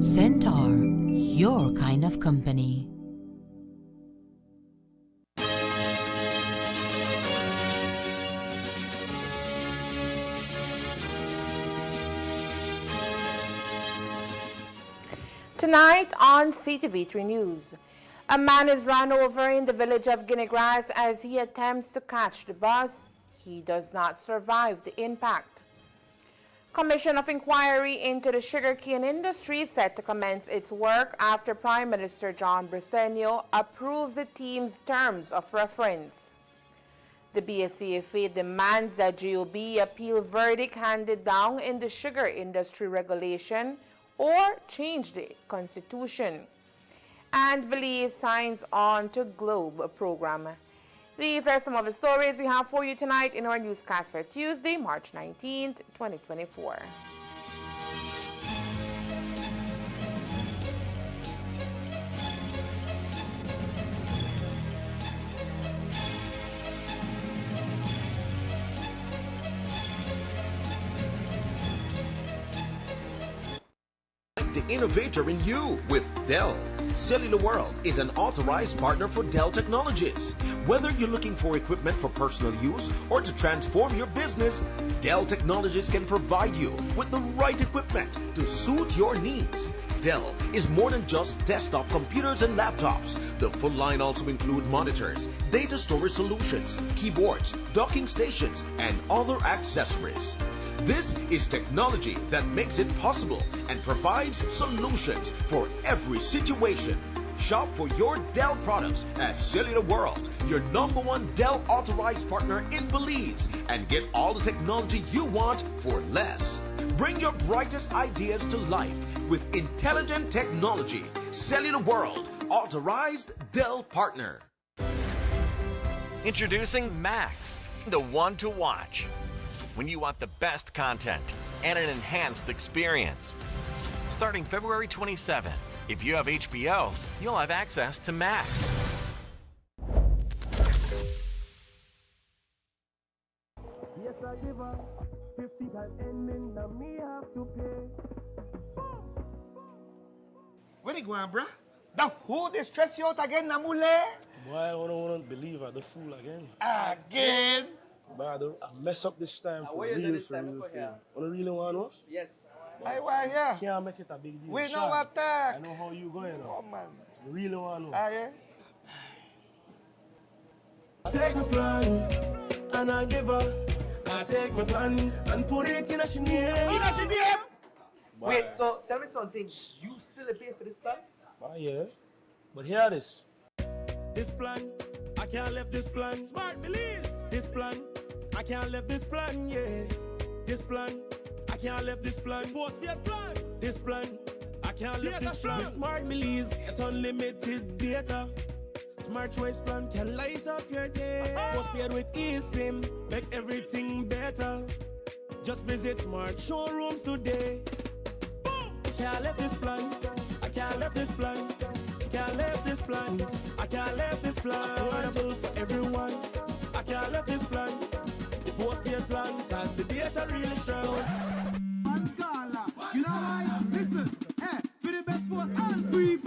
Centaur, your kind of company. Tonight on CTV3 News, a man is run over in the village of Guineagrass as he attempts to catch the bus. He does not survive the impact. Commission of Inquiry into the sugarcane industry is set to commence its work after Prime Minister John Briceño approves the team's terms of reference. The BSCFA demands that GOB appeal verdict handed down in the sugar industry regulation or change the constitution. And Belize signs on to Globe program. These are some of the stories we have for you tonight in our newscast for Tuesday, March 19th, 2024. The innovator in you with Dell. Cellular World is an authorized partner for Dell Technologies. Whether you're looking for equipment for personal use or to transform your business, Dell Technologies can provide you with the right equipment to suit your needs. Dell is more than just desktop computers and laptops. The full line also includes monitors, data storage solutions, keyboards, docking stations, and other accessories. This is technology that makes it possible and provides solutions for every situation. Shop for your Dell products at Cellular World, your #1 Dell authorized partner in Belize, and get all the technology you want for less. Bring your brightest ideas to life with intelligent technology. Cellular World, authorized Dell partner. Introducing Max, the one to watch when you want the best content and an enhanced experience. Starting February 27, if you have HBO, you'll have access to Max. Yes, I give her 50 times ending, now me have to pay. Where you going, bruh? Now, who they stress you out again, Namule? Boy, I don't want to believe I the fool again. Again? But I mess up this time for real, You don't really want to? Yes. I want here. Can't make it a big deal. We Sean, know attack. I know how you going now. Oh, man. You really want to? Yeah? Take my plan, and I give her. I take my plan, and put it in a name. In a name? Wait, so tell me something. You still pay for this plan? Yeah. But hear this. This plan, I can't left this plan. Smart Belize. This plan, I can't left this plan, yeah. This plan, I can't left this plan. Postpaid plan. This plan, I can't left this plan. With Smart Belize, get unlimited data. Smart Choice plan can light up your day. Postpaid with eSIM, make everything better. Just visit Smart Showrooms today. I can't left this plan. I can't left this plan. Can't left this plan. I can't left this plan. Affordable for everyone. I can't left this plan. The postpaid plan, cause the data really strong. You know why? Listen, hey, for the best post and prepaid.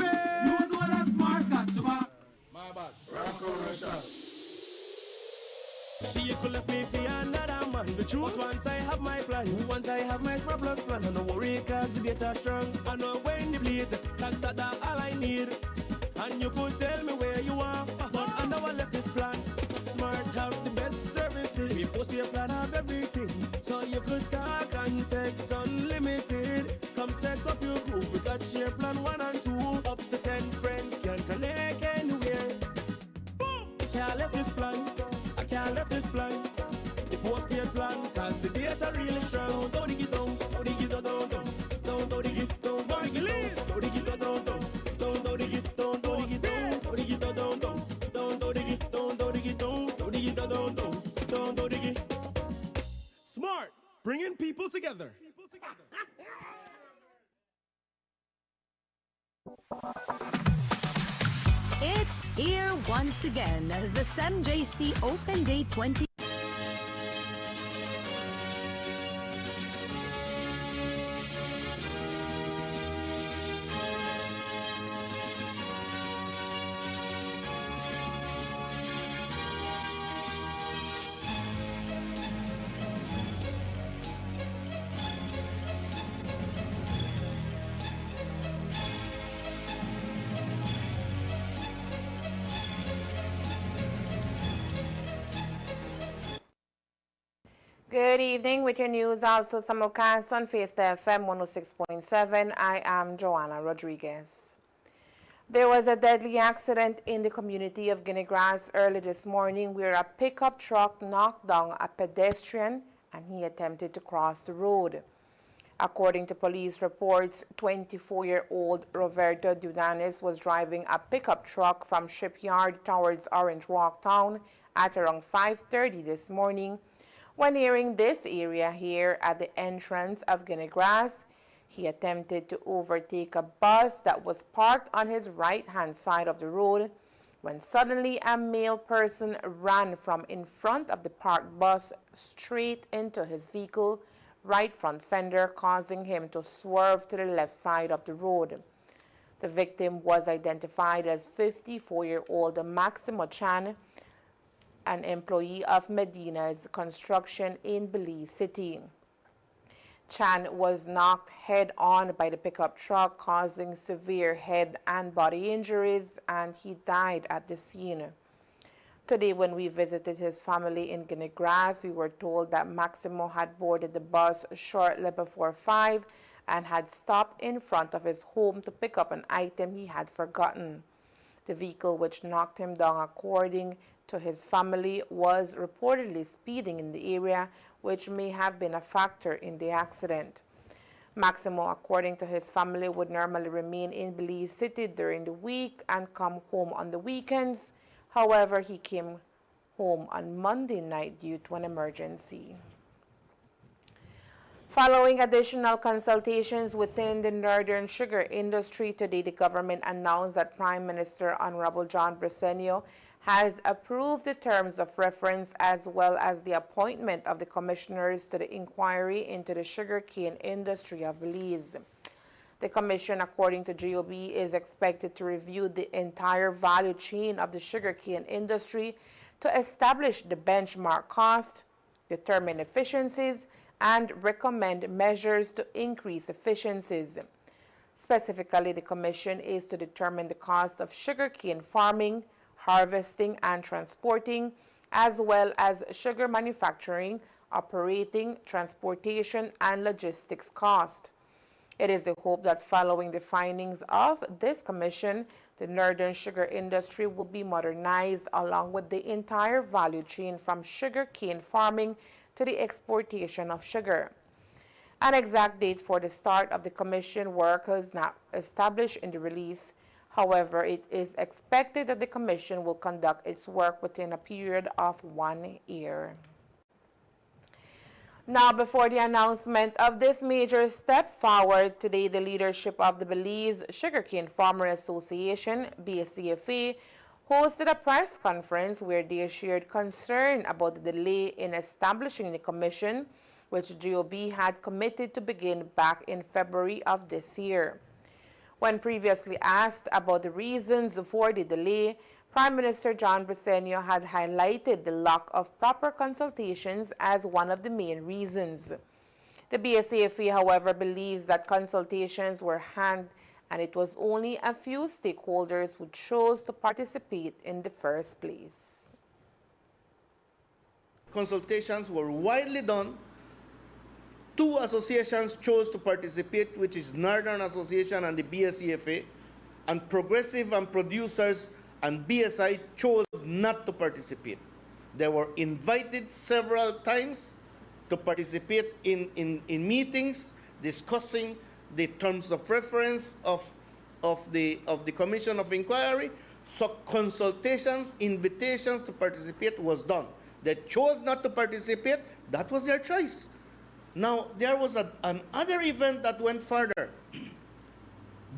You know that smart got you back. My bad. She could left me for another man. The truth, once I have my plan, once I have my Smart Plus plan, and no worry, cause the data strong. I know when the bleed, cause that's all I need. And you could tell me where you are, but I know I left this plan. Smart have the best services. We post your plan have everything, so you could talk and text unlimited. Come set up your group. We got share plan 1 and 2. Up to 10 friends can connect anywhere. Boom! I can't left this plan. I can't left this plan. The postpaid plan, cause the data really strong. Don't dig it down, don't dig it down, don't dig it down. Smart Belize. Don't dig it down, don't dig it down, don't dig it down, don't dig it down, don't dig it down, don't dig it down, don't dig it down, don't dig it. Smart, bringing people together. It's here once again, the SEMJC Open Day 20. Good evening with your news, also simulcast on Face FM 106.7. I am Joanna Rodriguez. There was a deadly accident in the community of Guinea Grass early this morning where a pickup truck knocked down a pedestrian and he attempted to cross the road. According to police reports, 24-year-old Roberto Dudanis was driving a pickup truck from Shipyard towards Orange Walk Town at around 5:30 this morning. When nearing this area here at the entrance of Guinea Grass, he attempted to overtake a bus that was parked on his right-hand side of the road when suddenly a male person ran from in front of the parked bus straight into his vehicle, right front fender, causing him to swerve to the left side of the road. The victim was identified as 54-year-old Maximo Chan, an employee of Medina's construction in Belize City. Chan was knocked head-on by the pickup truck, causing severe head and body injuries, and he died at the scene. Today, when we visited his family in Guinea Grass, we were told that Maximo had boarded the bus shortly before 5 and had stopped in front of his home to pick up an item he had forgotten. The vehicle which knocked him down, according to his family, was reportedly speeding in the area, which may have been a factor in the accident. Maximo, according to his family, would normally remain in Belize City during the week and come home on the weekends. However, he came home on Monday night due to an emergency. Following additional consultations within the northern sugar industry, today the government announced that Prime Minister Honorable John Briceño has approved the terms of reference as well as the appointment of the commissioners to the inquiry into the sugarcane industry of Belize. The commission, according to GOB, is expected to review the entire value chain of the sugarcane industry to establish the benchmark cost, determine efficiencies, and recommend measures to increase efficiencies. Specifically, the commission is to determine the cost of sugarcane farming, harvesting, and transporting, as well as sugar manufacturing, operating, transportation, and logistics cost. It is the hope that following the findings of this commission, the northern sugar industry will be modernized along with the entire value chain from sugarcane farming to the exportation of sugar. An exact date for the start of the commission work is not established in the release. However, it is expected that the commission will conduct its work within a period of 1 year. Now, before the announcement of this major step forward, today the leadership of the Belize Sugarcane Farmer Association, BFA, hosted a press conference where they shared concern about the delay in establishing the commission, which GOB had committed to begin back in February of this year. When previously asked about the reasons for the delay, Prime Minister John Briceño had highlighted the lack of proper consultations as one of the main reasons. The BSAFA, however, believes that consultations were had and it was only a few stakeholders who chose to participate in the first place. Consultations were widely done. 2 associations chose to participate, which is Northern Association and the BSEFA, and Progressive and Producers and BSI chose not to participate. They were invited several times to participate in meetings discussing the terms of reference of the Commission of Inquiry. So consultations, invitations to participate was done. They chose not to participate. That was their choice. Now, there was another event that went further.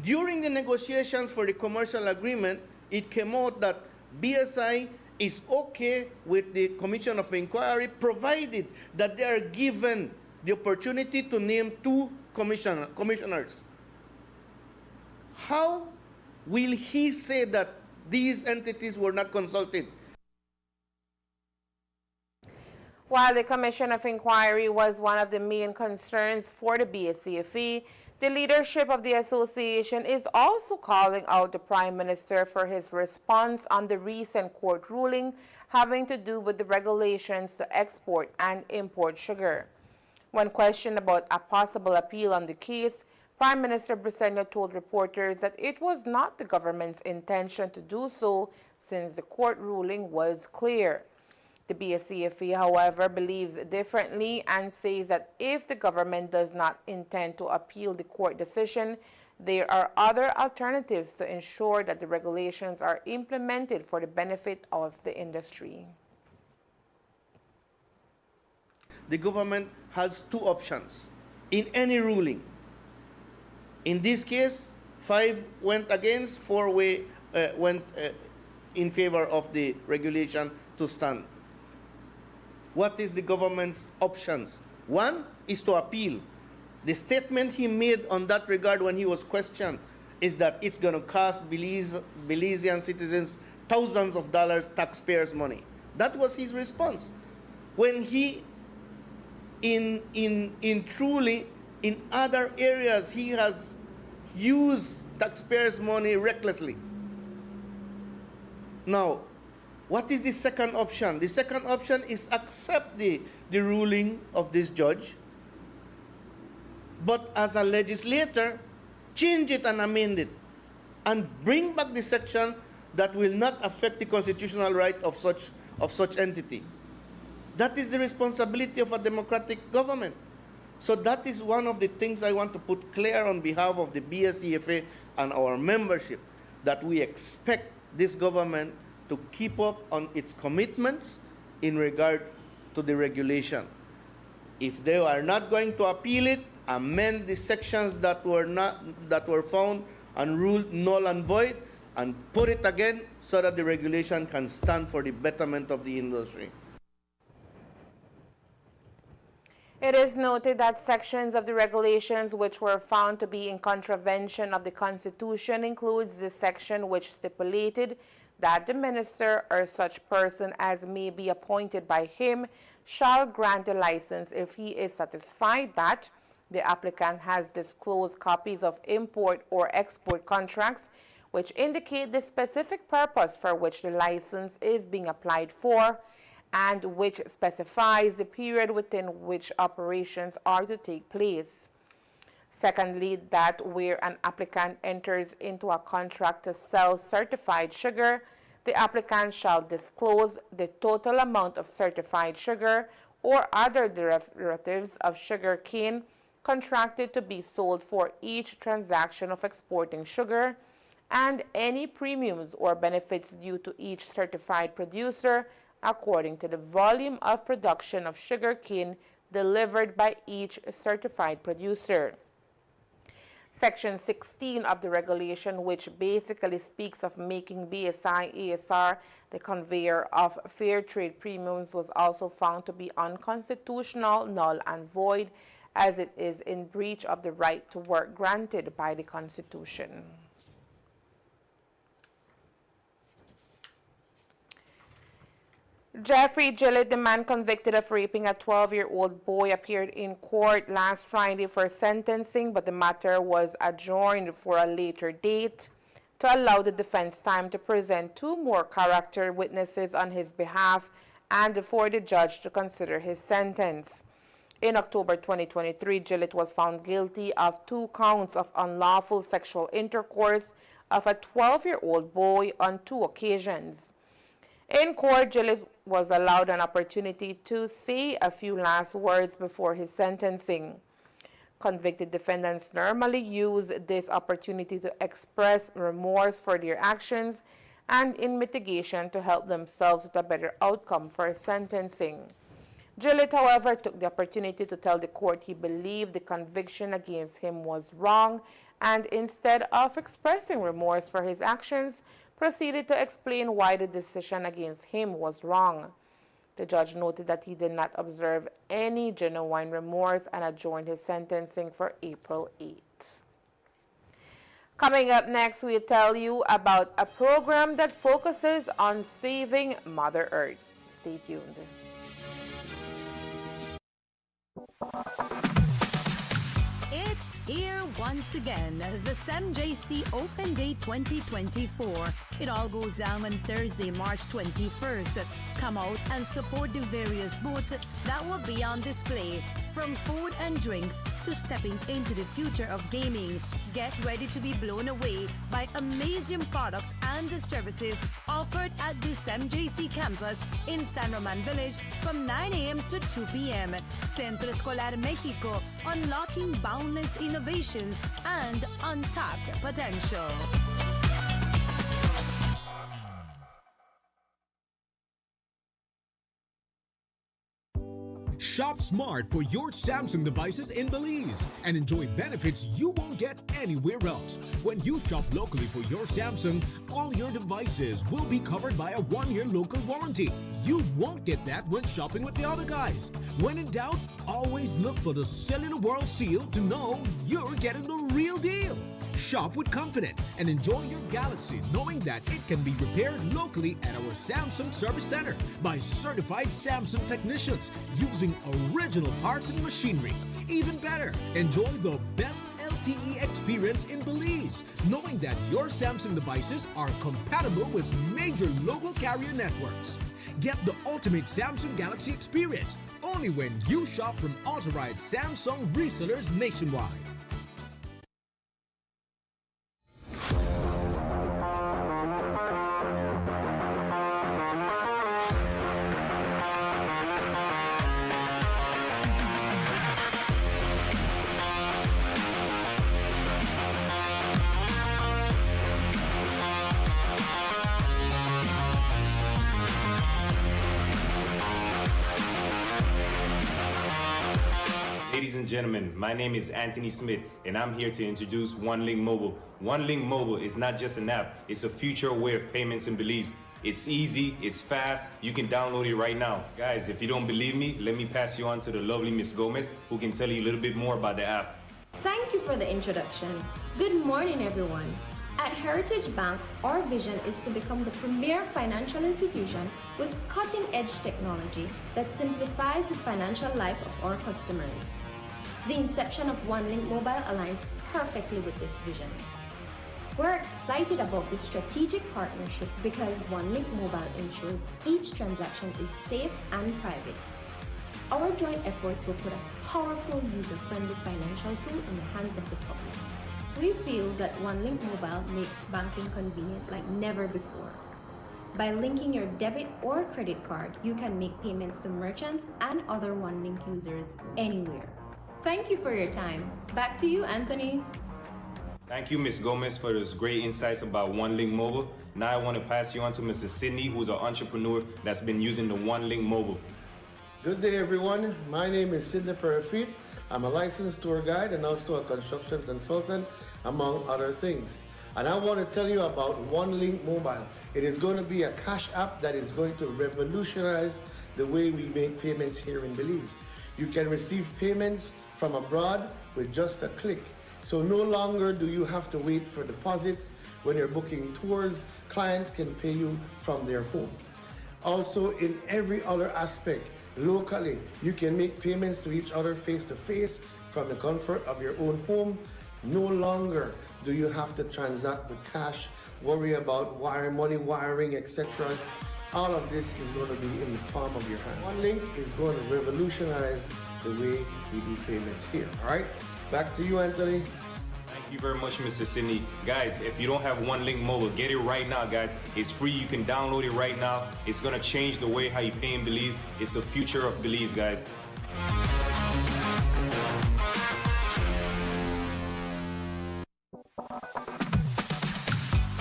During the negotiations for the commercial agreement, it came out that BSI is okay with the Commission of Inquiry, provided that they are given the opportunity to name 2 commissioners. How will he say that these entities were not consulted? While the Commission of Inquiry was one of the main concerns for the BFA, the leadership of the association is also calling out the Prime Minister for his response on the recent court ruling having to do with the regulations to export and import sugar. When questioned about a possible appeal on the case, Prime Minister Briceño told reporters that it was not the government's intention to do so since the court ruling was clear. The BFA, however, believes differently and says that if the government does not intend to appeal the court decision, there are other alternatives to ensure that the regulations are implemented for the benefit of the industry. The government has two options in any ruling. In this case, 5 went against, 4 went in favor of the regulation to stand. What is the government's options? One is to appeal. The statement he made on that regard when he was questioned is that it's going to cost Belizean citizens thousands of dollars, taxpayers' money. That was his response. When he, truly, in other areas, he has used taxpayers' money recklessly. Now, what is the second option? The second option is accept the ruling of this judge, but as a legislator, change it and amend it, and bring back the section that will not affect the constitutional right of such entity. That is the responsibility of a democratic government. So that is one of the things I want to put clear on behalf of the BSEFA and our membership, that we expect this government to keep up on its commitments in regard to the regulation. If they are not going to appeal it, amend the sections that were found and ruled null and void, and put it again so that the regulation can stand for the betterment of the industry. It is noted that sections of the regulations which were found to be in contravention of the Constitution includes the section which stipulated that the minister or such person as may be appointed by him shall grant a license if he is satisfied that the applicant has disclosed copies of import or export contracts which indicate the specific purpose for which the license is being applied for, and which specifies the period within which operations are to take place. Secondly, that where an applicant enters into a contract to sell certified sugar, the applicant shall disclose the total amount of certified sugar or other derivatives of sugar cane contracted to be sold for each transaction of exporting sugar, and any premiums or benefits due to each certified producer according to the volume of production of sugar cane delivered by each certified producer. Section 16 of the regulation, which basically speaks of making BSI-ASR the conveyor of fair trade premiums, was also found to be unconstitutional, null and void, as it is in breach of the right to work granted by the Constitution. Jeffrey Jillet, the man convicted of raping a 12-year-old boy, appeared in court last Friday for sentencing, but the matter was adjourned for a later date to allow the defense time to present 2 more character witnesses on his behalf and for the judge to consider his sentence. In October 2023, Jillet was found guilty of 2 counts of unlawful sexual intercourse of a 12-year-old boy on 2 occasions. In court, Jillet was allowed an opportunity to say a few last words before his sentencing. Convicted defendants normally use this opportunity to express remorse for their actions and in mitigation to help themselves with a better outcome for sentencing. Jillet, however, took the opportunity to tell the court he believed the conviction against him was wrong, and instead of expressing remorse for his actions, proceeded to explain why the decision against him was wrong. The judge noted that he did not observe any genuine remorse and adjourned his sentencing for April 8. Coming up next, we'll tell you about a program that focuses on saving Mother Earth. Stay tuned. here once again, the SEMJC Open Day 2024. It all goes down on Thursday, March 21st. Come out and support the various booths that will be on display. From food and drinks to stepping into the future of gaming, get ready to be blown away by amazing products and services offered at the SEMJC campus in San Roman Village from 9 a.m. to 2 p.m. Centro Escolar Mexico, unlocking boundless innovations and untapped potential. Shop smart for your Samsung devices in Belize and enjoy benefits you won't get anywhere else. When you shop locally for your Samsung, all your devices will be covered by a 1-year local warranty. You won't get that when shopping with the other guys. When in doubt, always look for the Cellular World seal to know you're getting the real deal. Shop with confidence and enjoy your Galaxy knowing that it can be repaired locally at our Samsung Service Center by certified Samsung technicians using original parts and machinery. Even better, enjoy the best LTE experience in Belize knowing that your Samsung devices are compatible with major local carrier networks. Get the ultimate Samsung Galaxy experience only when you shop from authorized Samsung resellers nationwide. Ladies and gentlemen, my name is Anthony Smith, and I'm here to introduce OneLink Mobile. OneLink Mobile is not just an app, it's a future way of payments in Belize. It's easy, it's fast, you can download it right now. Guys, if you don't believe me, let me pass you on to the lovely Miss Gomez, who can tell you a little bit more about the app. Thank you for the introduction. Good morning, everyone. At Heritage Bank, our vision is to become the premier financial institution with cutting-edge technology that simplifies the financial life of our customers. The inception of OneLink Mobile aligns perfectly with this vision. We're excited about this strategic partnership because OneLink Mobile ensures each transaction is safe and private. Our joint efforts will put a powerful, user-friendly financial tool in the hands of the public. We feel that OneLink Mobile makes banking convenient like never before. By linking your debit or credit card, you can make payments to merchants and other OneLink users anywhere. Thank you for your time. Back to you, Anthony. Thank you, Miss Gomez, for those great insights about OneLink Mobile. Now I want to pass you on to Mr. Sydney, who's an entrepreneur that's been using the OneLink Mobile. Good day, everyone. My name is Sidney Perifit. I'm a licensed tour guide and also a construction consultant, among other things. And I want to tell you about OneLink Mobile. It is going to be a cash app that is going to revolutionize the way we make payments here in Belize. You can receive payments from abroad with just a click. So no longer do you have to wait for deposits. When you're booking tours, clients can pay you from their home. Also, in every other aspect, locally, you can make payments to each other face-to-face from the comfort of your own home. No longer do you have to transact with cash, worry about money wiring, etc. All of this is going to be in the palm of your hand. OneLink is going to revolutionize the way we do payments here. All right, back to you, Anthony. Thank you very much, Mr. Sydney. Guys, if you don't have OneLink Mobile, get it right now, guys. It's free. You can download it right now. It's going to change the way how you pay in Belize. It's the future of Belize, guys.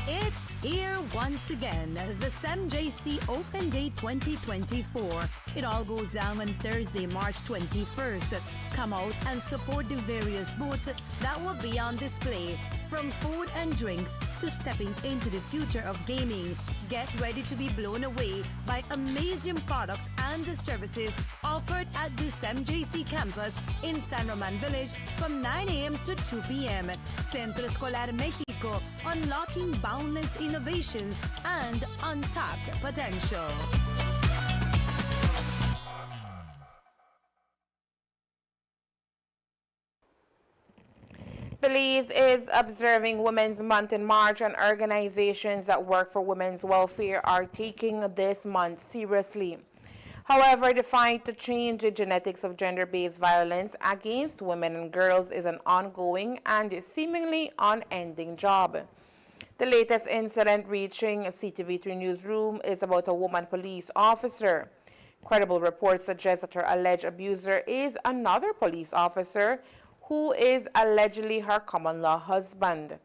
It's here once again, the SEMJC Open Day 2024. It all goes down on Thursday, March 21st. Come out and support the various booths that will be on display. From food and drinks to stepping into the future of gaming, get ready to be blown away by amazing products and services offered at the SEMJC campus in San Roman Village from 9 a.m. to 2 p.m. Centro Escolar Mexico, unlocking boundless innovations and untapped potential. Belize is observing Women's Month in March, and organizations that work for women's welfare are taking this month seriously. However, the fight to change the genetics of gender-based violence against women and girls is an ongoing and seemingly unending job. The latest incident reaching a CTV3 newsroom is about a woman police officer. Credible reports suggest that her alleged abuser is another police officer who is allegedly her common-law husband.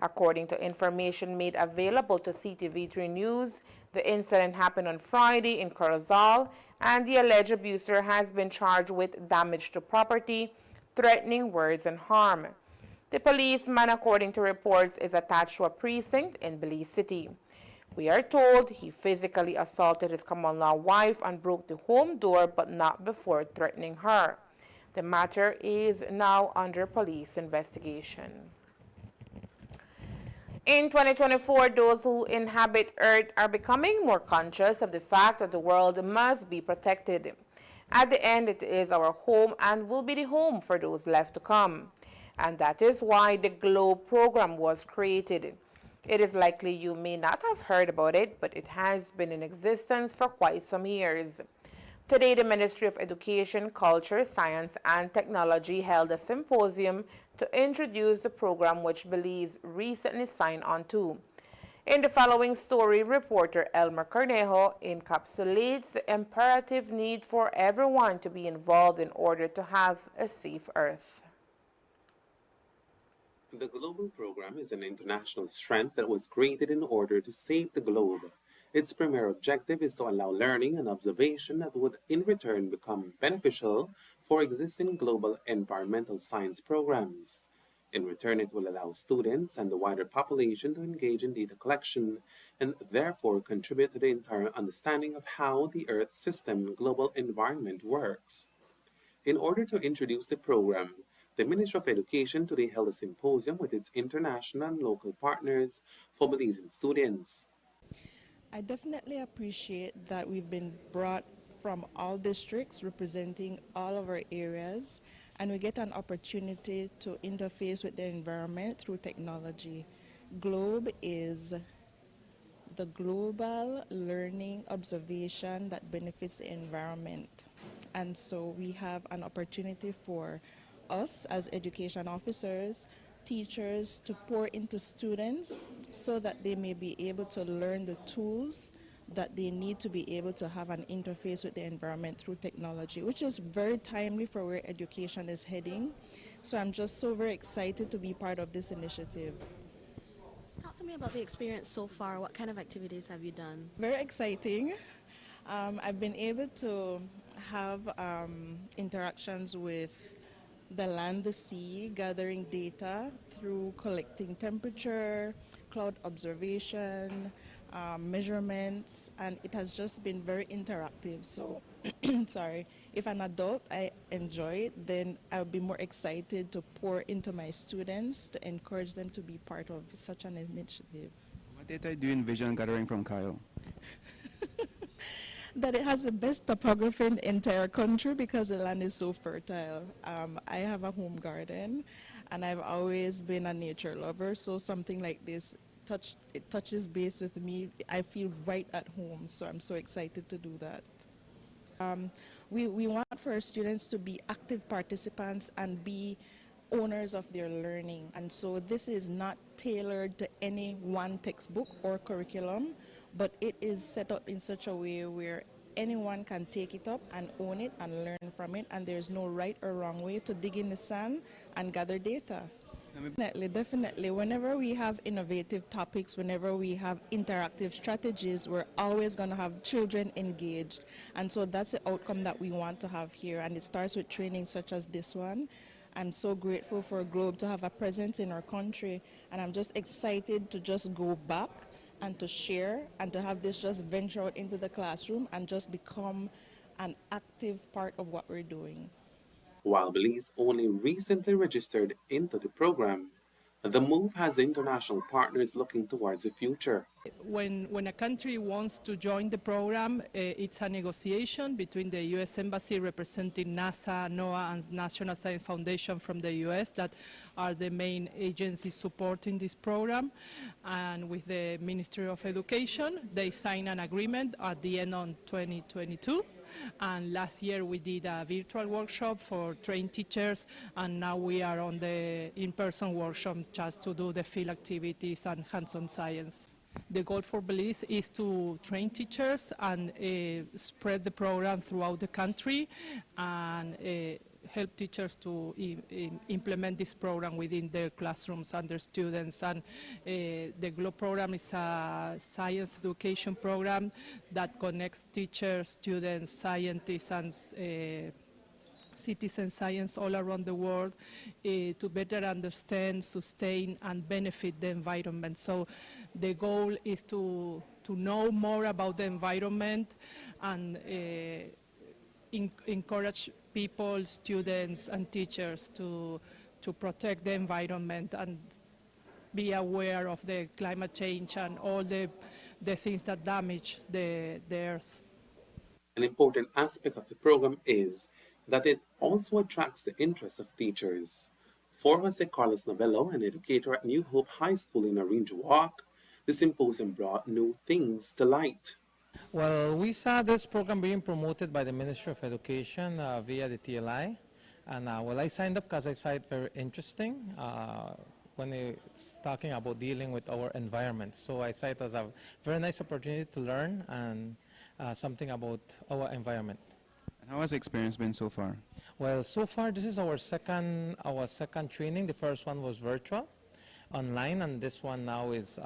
According to information made available to CTV3 News, the incident happened on Friday in Corozal, and the alleged abuser has been charged with damage to property, threatening words, and harm. The policeman, according to reports, is attached to a precinct in Belize City. We are told he physically assaulted his common-law wife and broke the home door, but not before threatening her. The matter is now under police investigation. In 2024, those who inhabit Earth are becoming more conscious of the fact that the world must be protected. At the end, it is our home and will be the home for those left to come. And that is why the GLOBE program was created. It is likely you may not have heard about it, but it has been in existence for quite some years. Today, the Ministry of Education, Culture, Science, and Technology held a symposium to introduce the program, which Belize recently signed on to. In the following story, reporter Elmer Cornejo encapsulates the imperative need for everyone to be involved in order to have a safe Earth. The Global Program is an international strength that was created in order to save the globe. Its primary objective is to allow learning and observation that would in return become beneficial for existing global environmental science programs. In return, it will allow students and the wider population to engage in data collection and therefore contribute to the entire understanding of how the Earth system global environment works. In order to introduce the program, the Ministry of Education today held a symposium with its international and local partners for Belizean students. I definitely appreciate that we've been brought from all districts representing all of our areas, and we get an opportunity to interface with the environment through technology. GLOBE is the global learning observation that benefits the environment. And so we have an opportunity for us as education officers, teachers, to pour into students so that they may be able to learn the tools that they need to be able to have an interface with the environment through technology, which is very timely for where education is heading. So I'm just so very excited to be part of this initiative. Talk to me about the experience so far. What kind of activities have you done? Very exciting. I've been able to have interactions with the land, the sea, gathering data through collecting temperature, cloud observation, measurements, and it has just been very interactive. So, sorry, if an adult I enjoy it, then I'll be more excited to pour into my students to encourage them to be part of such an initiative. What data do you envision gathering from Kyle? That it has the best topography in the entire country because the land is so fertile. I have a home garden, and I've always been a nature lover, so something like this touches base with me. I feel right at home, so I'm so excited to do that. We want for our students to be active participants and be owners of their learning, and so this is not tailored to any one textbook or curriculum, but it is set up in such a way where anyone can take it up and own it and learn from it, and there's no right or wrong way to dig in the sand and gather data. Definitely. Whenever we have innovative topics, whenever we have interactive strategies, we're always going to have children engaged. And so that's the outcome that we want to have here. And it starts with training such as this one. I'm so grateful for GLOBE to have a presence in our country. And I'm just excited to just go back and to share and to have this just venture out into the classroom and just become an active part of what we're doing. While Belize only recently registered into the program, The move has international partners looking towards the future. When a country wants to join the program, it's a negotiation between the U.S. Embassy representing NASA, NOAA, and National Science Foundation from the U.S. that are the main agencies supporting this program. And with the Ministry of Education, they signed an agreement at the end of 2022. And last year we did a virtual workshop for trained teachers, and now we are on the in-person workshop just to do the field activities and hands-on science. The goal for Belize is to train teachers and spread the program throughout the country and help teachers to implement this program within their classrooms and their students. And the GLOBE program is a science education program that connects teachers, students, scientists, and citizen science all around the world to better understand, sustain, and benefit the environment. So the goal is to know more about the environment and encourage people, students, and teachers to protect the environment and be aware of the climate change and all the things that damage the earth. An important aspect of the program is that it also attracts the interest of teachers. For Jose Carlos Novello, an educator at New Hope High School in Orange Walk, the symposium brought new things to light. Well, we saw this program being promoted by the Ministry of Education via the TLI. And well, I signed up because I saw it very interesting when it's talking about dealing with our environment. So I saw it as a very nice opportunity to learn and something about our environment. And how has the experience been so far? Well, so far this is our second training. The first one was virtual, online, and this one now is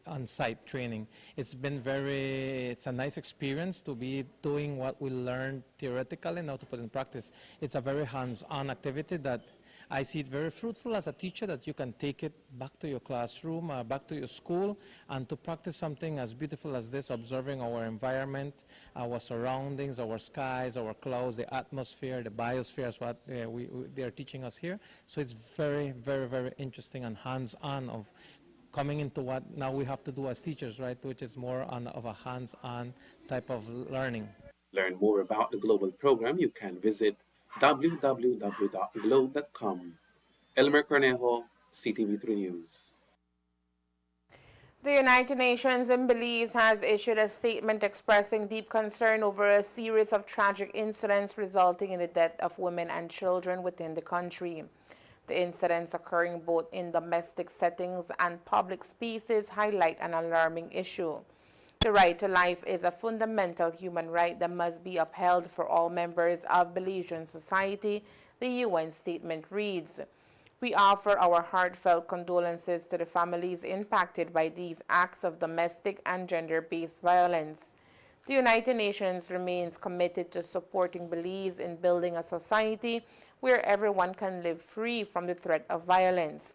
on-site training. It's a nice experience to be doing what we learned theoretically now to put in practice. It's a very hands-on activity that I see it very fruitful as a teacher, that you can take it back to your classroom, back to your school, and to practice something as beautiful as this, observing our environment, our surroundings, our skies, our clouds, the atmosphere, the biosphere is what they are teaching us here. So it's very, very, very interesting and hands-on of coming into what now we have to do as teachers, right, which is more of a hands-on type of learning. Learn more about the global program, you can visit www.globe.com. Elmer Cornejo, CTV3 News. The United Nations in Belize has issued a statement expressing deep concern over a series of tragic incidents resulting in the death of women and children within the country. The incidents occurring both in domestic settings and public spaces highlight an alarming issue. The right to life is a fundamental human right that must be upheld for all members of Belizean society, the UN statement reads. We offer our heartfelt condolences to the families impacted by these acts of domestic and gender-based violence. The United Nations remains committed to supporting Belize in building a society where everyone can live free from the threat of violence.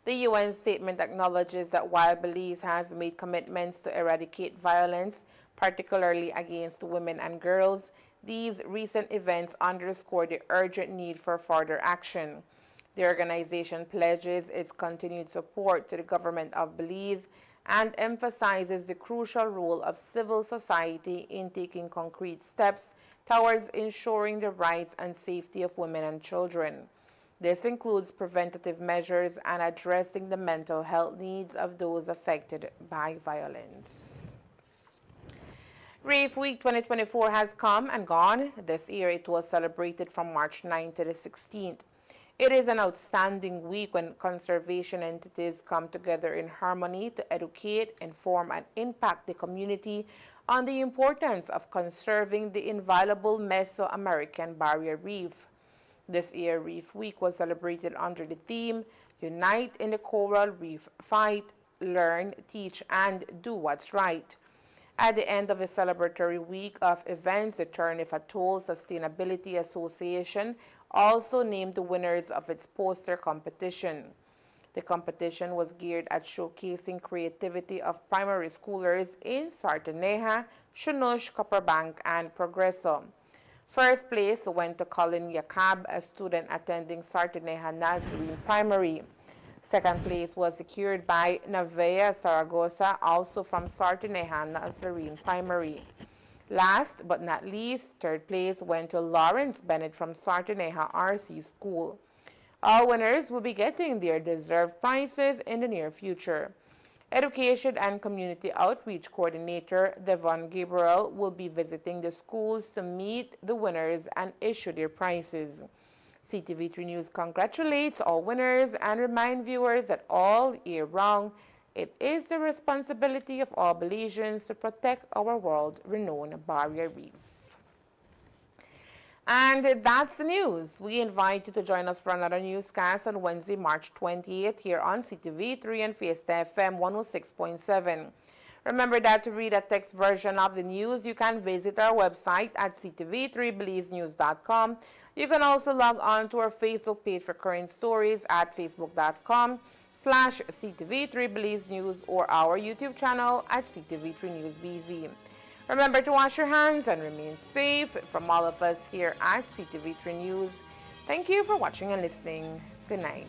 The UN statement acknowledges that while Belize has made commitments to eradicate violence, particularly against women and girls, these recent events underscore the urgent need for further action. The organization pledges its continued support to the government of Belize and emphasizes the crucial role of civil society in taking concrete steps towards ensuring the rights and safety of women and children. This includes preventative measures and addressing the mental health needs of those affected by violence. Reef Week 2024 has come and gone. This year it was celebrated from March 9th to the 16th. It is an outstanding week when conservation entities come together in harmony to educate, inform, and impact the community on the importance of conserving the inviolable Mesoamerican barrier reef. This year, Reef Week was celebrated under the theme, Unite in the Coral Reef Fight, Learn, Teach, and Do What's Right. At the end of the celebratory week of events, the Turnif Atoll Sustainability Association also named the winners of its poster competition. The competition was geared at showcasing creativity of primary schoolers in Sartaneja, Shunush, Copperbank, and Progreso. First place went to Colin Yakab, a student attending Sartaneja Nazarene Primary. Second place was secured by Navea Saragosa, also from Sartaneja Nazarene Primary. Last but not least, third place went to Lawrence Bennett from Sartaneja RC School. All winners will be getting their deserved prizes in the near future. Education and Community Outreach Coordinator Devon Gabriel will be visiting the schools to meet the winners and issue their prizes. CTV3 News congratulates all winners and remind viewers that all year round, it is the responsibility of all Belizeans to protect our world-renowned barrier reef. And that's the news. We invite you to join us for another newscast on Wednesday, March 28th here on CTV3 and Fiesta FM 106.7. Remember that to read a text version of the news, you can visit our website at ctv3belizenews.com. You can also log on to our Facebook page for current stories at facebook.com/CTV3BelizeNews or our YouTube channel at CTV3 News BZ. Remember to wash your hands and remain safe. From all of us here at CTV3 News, thank you for watching and listening. Good night.